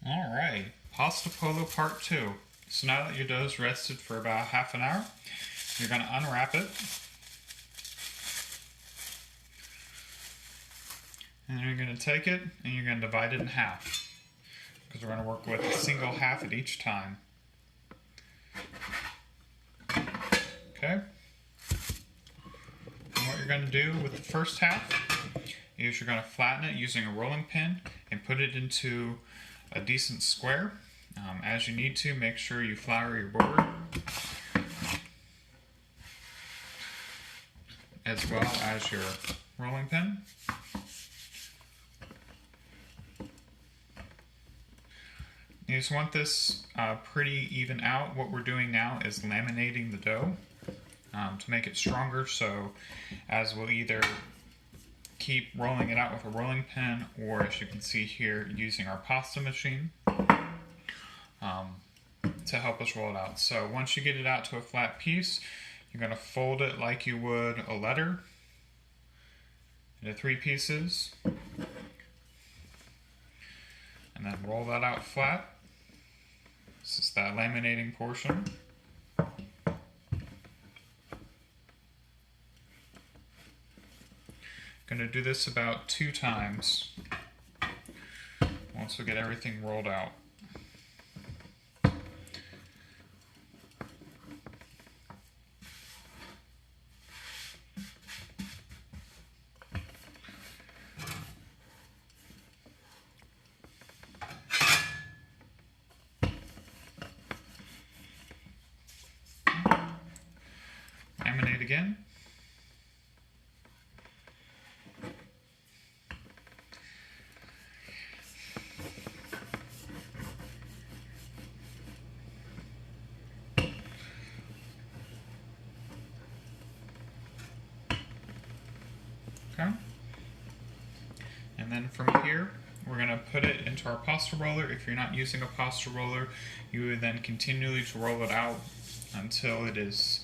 Alright, Pasta Polo Part 2. So now that your dough's rested for about half an hour, you're going to unwrap it. And then you're going to take it and you're going to divide it in half. Because we're going to work with a single half at each time. Okay? And what you're going to do with the first half is you're going to flatten it using a rolling pin and put it into a decent square. As you need to, make sure you flour your board, as well as your rolling pin. You just want this pretty even out. What we're doing now is laminating the dough to make it stronger, so as we'll either keep rolling it out with a rolling pin, or as you can see here, using our pasta machine to help us roll it out. So once you get it out to a flat piece, you're going to fold it like you would a letter into 3 pieces, and then roll that out flat. This is that laminating portion. Going to do this about 2 times once we get everything rolled out. Laminate again. Okay. And then from here, we're going to put it into our pasta roller. If you're not using a pasta roller, you would then continually to roll it out until it is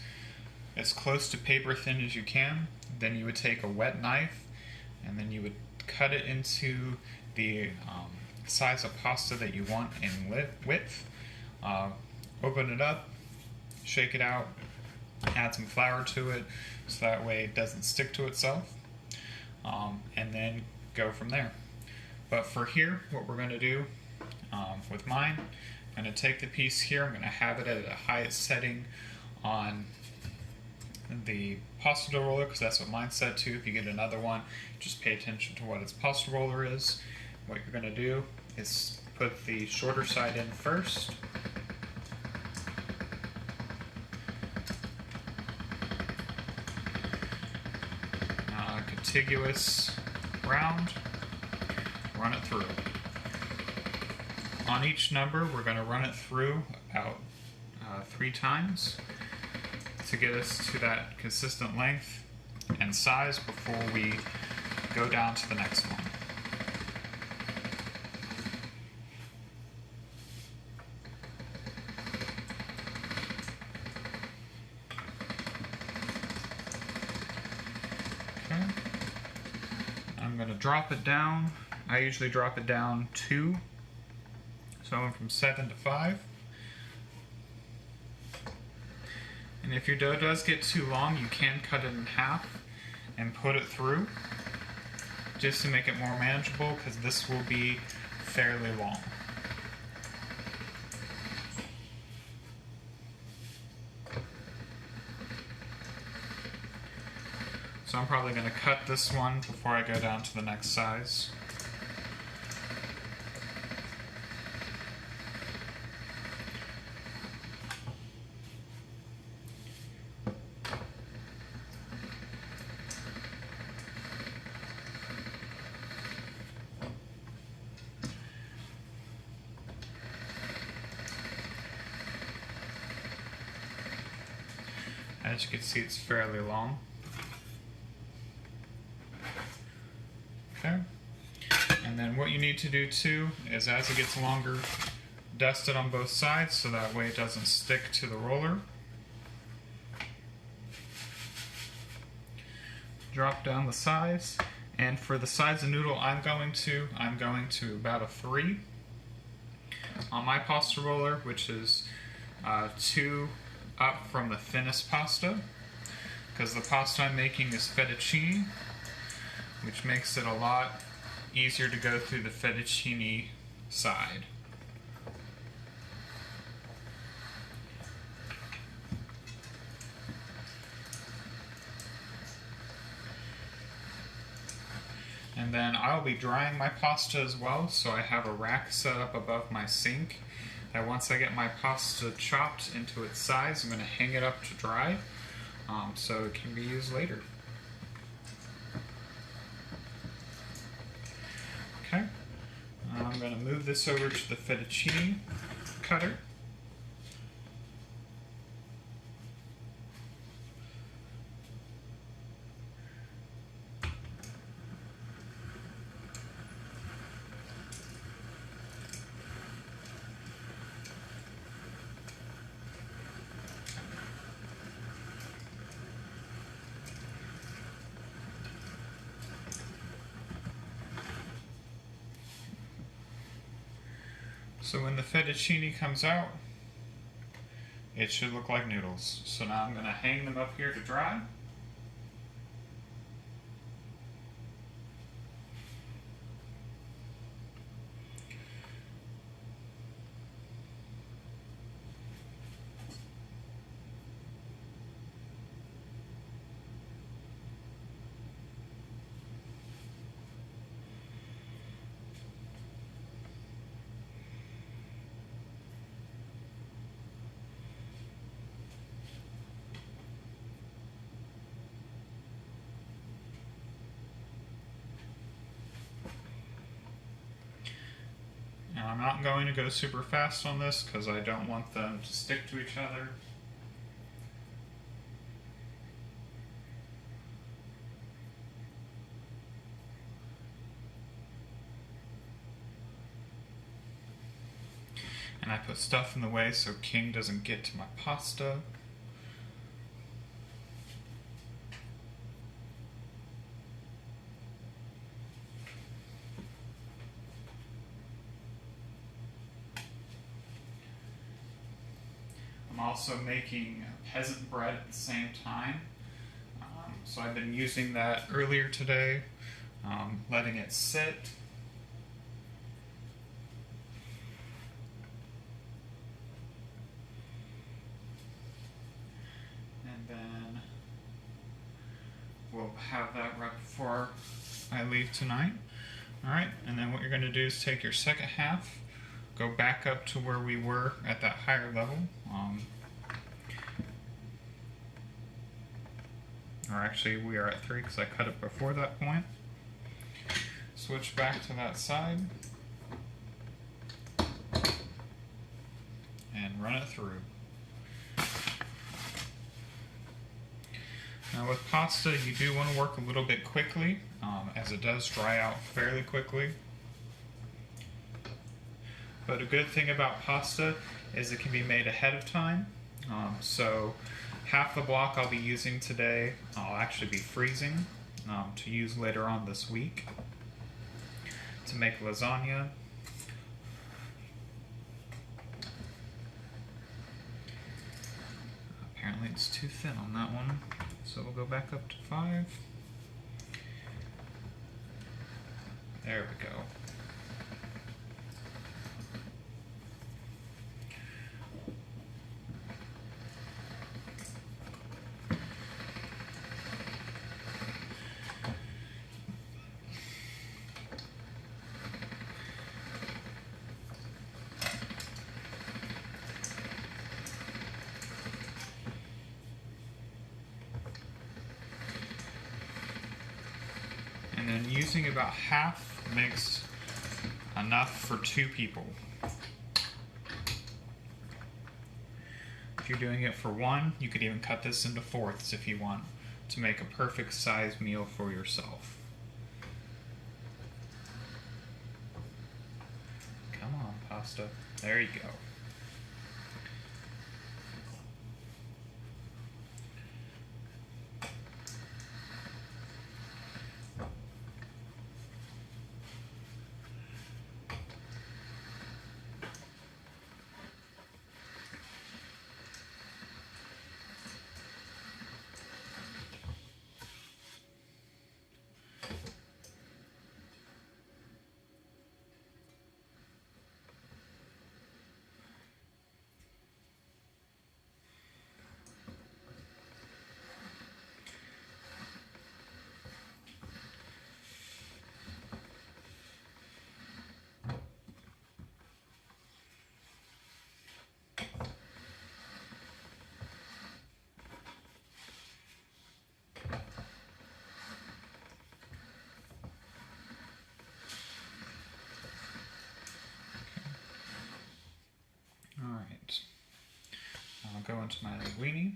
as close to paper thin as you can. Then you would take a wet knife and then you would cut it into the size of pasta that you want in width. Open it up, shake it out, add some flour to it so that way it doesn't stick to itself, and then go from there. But for here, what we're going to do with mine, I'm going to take the piece here, I'm going to have it at the highest setting on the pasta dough roller, because that's what mine's set to. If you get another one, just pay attention to what its pasta roller is. What you're going to do is put the shorter side in first. Contiguous round, run it through. On each number, we're going to run it through about 3 times to get us to that consistent length and size before we go down to the next one. Okay. I'm going to drop it down. I usually drop it down 2, so I went from 7 to 5. And if your dough does get too long, you can cut it in half and put it through, just to make it more manageable, because this will be fairly long. So I'm probably going to cut this one before I go down to the next size. As you can see, it's fairly long. Okay. And then what you need to do too is, as it gets longer, dust it on both sides so that way it doesn't stick to the roller. Drop down the size, and for the size of noodle I'm going to about a 3. on my pasta roller, which is 2 up from the thinnest pasta, because the pasta I'm making is fettuccine, which makes it a lot easier to go through the fettuccine side. And then I'll be drying my pasta as well, so I have a rack set up above my sink that once I get my pasta chopped into its size, I'm going to hang it up to dry so it can be used later. Okay, I'm going to move this over to the fettuccine cutter. So when the fettuccine comes out, it should look like noodles. So now I'm going to hang them up here to dry. Now I'm not going to go super fast on this because I don't want them to stick to each other. And I put stuff in the way so King doesn't get to my pasta. I'm also making peasant bread at the same time. So I've been using that earlier today, letting it sit. And then we'll have that right before I leave tonight. Alright, and then what you're going to do is take your second half, go back up to where we were at that higher level. Or actually we are at 3 because I cut it before that point. Switch back to that side and run it through. Now with pasta you do want to work a little bit quickly as it does dry out fairly quickly. But a good thing about pasta is it can be made ahead of time. So half the block I'll be using today, I'll actually be freezing to use later on this week to make lasagna. Apparently it's too thin on that one, so we'll go back up to 5. There we go. And then using about half makes enough for 2 people. If you're doing it for 1, you could even cut this into fourths if you want to make a perfect size meal for yourself. Come on, pasta. There you go. go into my linguine.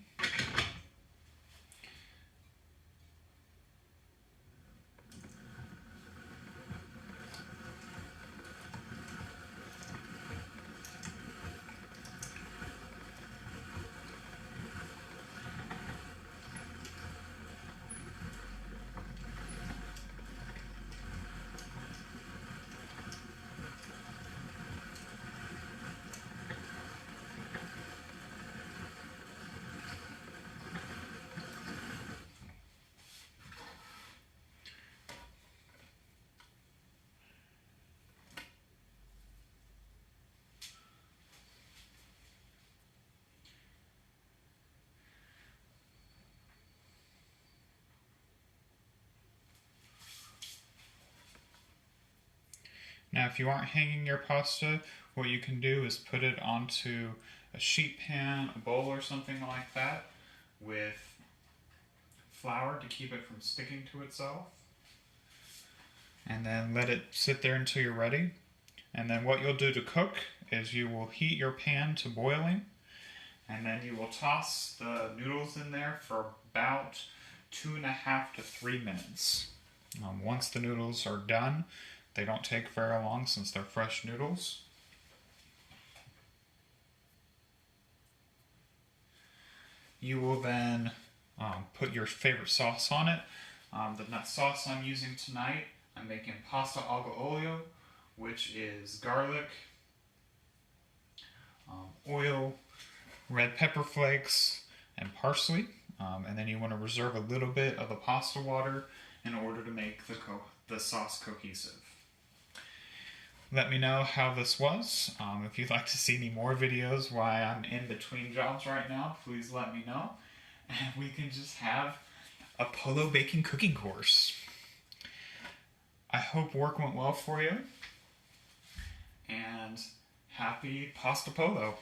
Now, if you aren't hanging your pasta, what you can do is put it onto a sheet pan, a bowl, or something like that with flour to keep it from sticking to itself. And then let it sit there until you're ready. And then what you'll do to cook is you will heat your pan to boiling, and then you will toss the noodles in there for about 2.5 to 3 minutes. Once the noodles are done, they don't take very long since they're fresh noodles. You will then put your favorite sauce on it. The sauce I'm using tonight, I'm making pasta algo olio, which is garlic, oil, red pepper flakes, and parsley. And then you want to reserve a little bit of the pasta water in order to make the sauce cohesive. Let me know how this was. If you'd like to see any more videos while I'm in between jobs right now, please let me know. And we can just have a Polo baking cooking course. I hope work went well for you. And happy Pasta Polo.